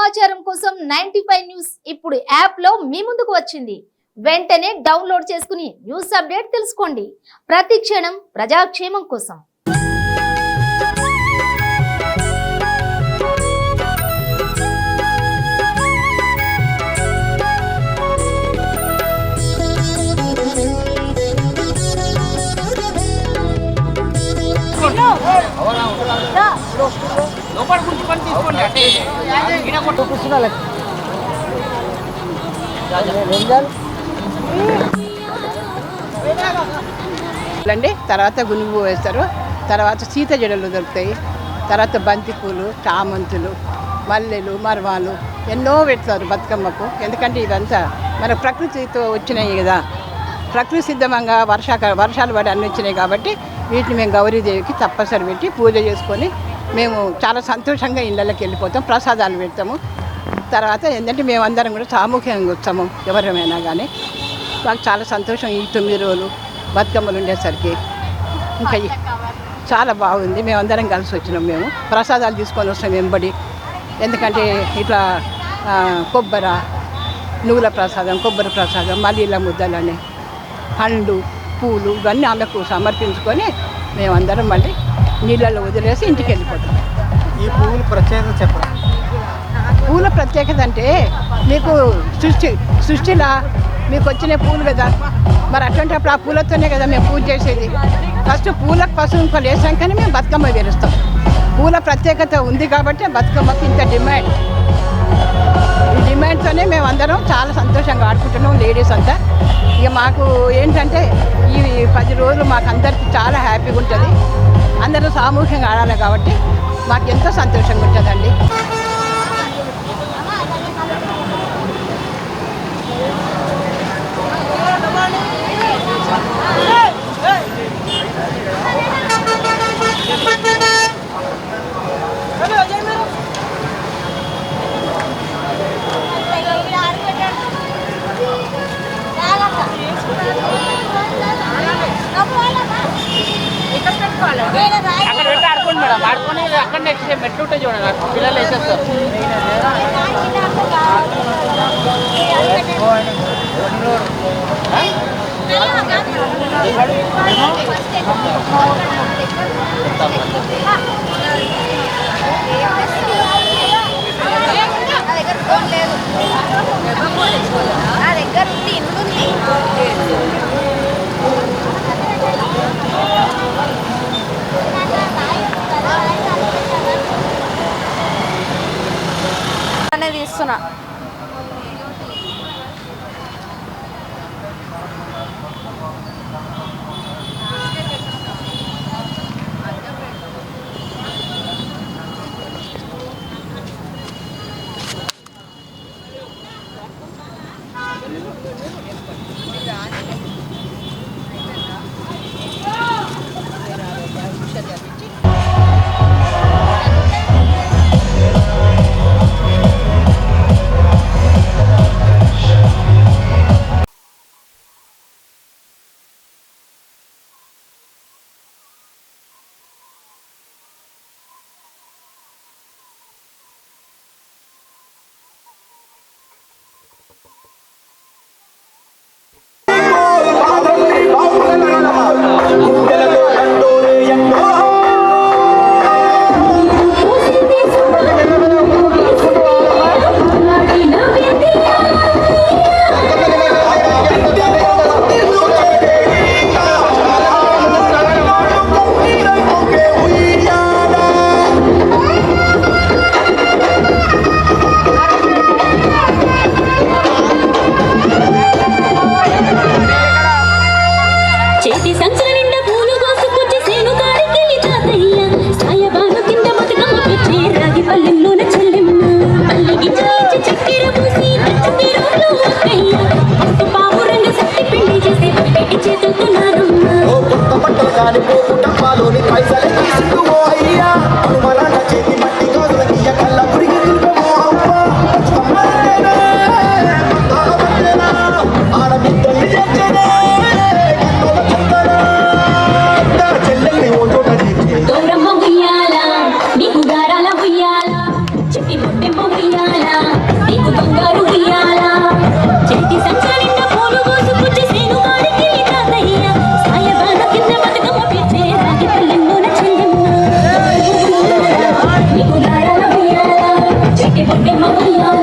సమాచారం కోసం 95 న్యూస్ ఇప్పుడు యాప్ లో మీ ముందుకు వచ్చింది. వెంటనే డౌన్లోడ్ చేసుకుని న్యూస్ అప్డేట్ తెలుసుకోండి. ప్రతి క్షణం ప్రజాక్షేమం కోసం. తర్వాత గునుగు వేస్తారు, తర్వాత సీత జడలు దొరుకుతాయి, తర్వాత బంతిపూలు, చామంతులు, మల్లెలు, మరవాలు ఎన్నో పెడతారు బతుకమ్మకు. ఎందుకంటే ఇవంతా మన ప్రకృతితో వచ్చినాయి కదా, ప్రకృతి సిద్ధంగా వర్షాలు పడి అన్నీ వచ్చినాయి కాబట్టి వీటిని మేము గౌరీదేవికి తప్పనిసరి పెట్టి పూజ చేసుకొని మేము చాలా సంతోషంగా ఇళ్ళకి వెళ్ళిపోతాం, ప్రసాదాలు పెడతాము. తర్వాత ఏంటంటే మేమందరం కూడా సామూహికంగా వస్తాము. ఎవరమైనా కానీ మాకు చాలా సంతోషం. ఈ 9 రోజులు బతుకమ్మలు ఉండేసరికి ఇంకా చాలా బాగుంది. మేమందరం కలిసి వచ్చినాం. మేము ప్రసాదాలు తీసుకొని వస్తాం వెంబడి. ఎందుకంటే ఇట్లా కొబ్బరి, నువ్వుల ప్రసాదం, కొబ్బరి ప్రసాదం, మల్లీల ముద్దలని, పండ్లు, పూలు ఇవన్నీ ఆమెకు సమర్పించుకొని మేమందరం మళ్ళీ నీళ్ళలో వదిలేసి ఇంటికి వెళ్ళిపోతాం. ఈ పువ్వుల ప్రత్యేకత చెప్పండి. పూల ప్రత్యేకత అంటే మీకు సృష్టిలా మీకు వచ్చిన పూలు కదా, మరి అటువంటిప్పుడు ఆ పూలతోనే కదా మేము పూజ చేసేది. ఫస్ట్ పూలకు పసుపు వేసాకనే మేము బతుకమ్మ వేరుస్తాం. పూల ప్రత్యేకత ఉంది కాబట్టి బతుకమ్మకి ఇంత డిమాండ్. ఈ డిమాండ్తోనే మేము అందరం చాలా సంతోషంగా ఆడుకుంటున్నాం లేడీస్ అంతా. ఇక మాకు ఏంటంటే ఈ 10 రోజులు మాకు అందరికీ చాలా హ్యాపీగా ఉంటుంది. అందరూ సామూహికంగా ఆడాలి కాబట్టి మాకు ఎంతో సంతోషంగా ఉంటుందండి. అక్కడ పెట్టి ఆడుకోండి మేడం, ఆడుకొని అక్కడ నెక్స్ట్ మెట్లు ఉంటాయి చూడండి, పిల్లలు వేసేస్తారు. తీస్తున్నా చిట్టి మొట్టె మొయ్యాలా మగయ్యాల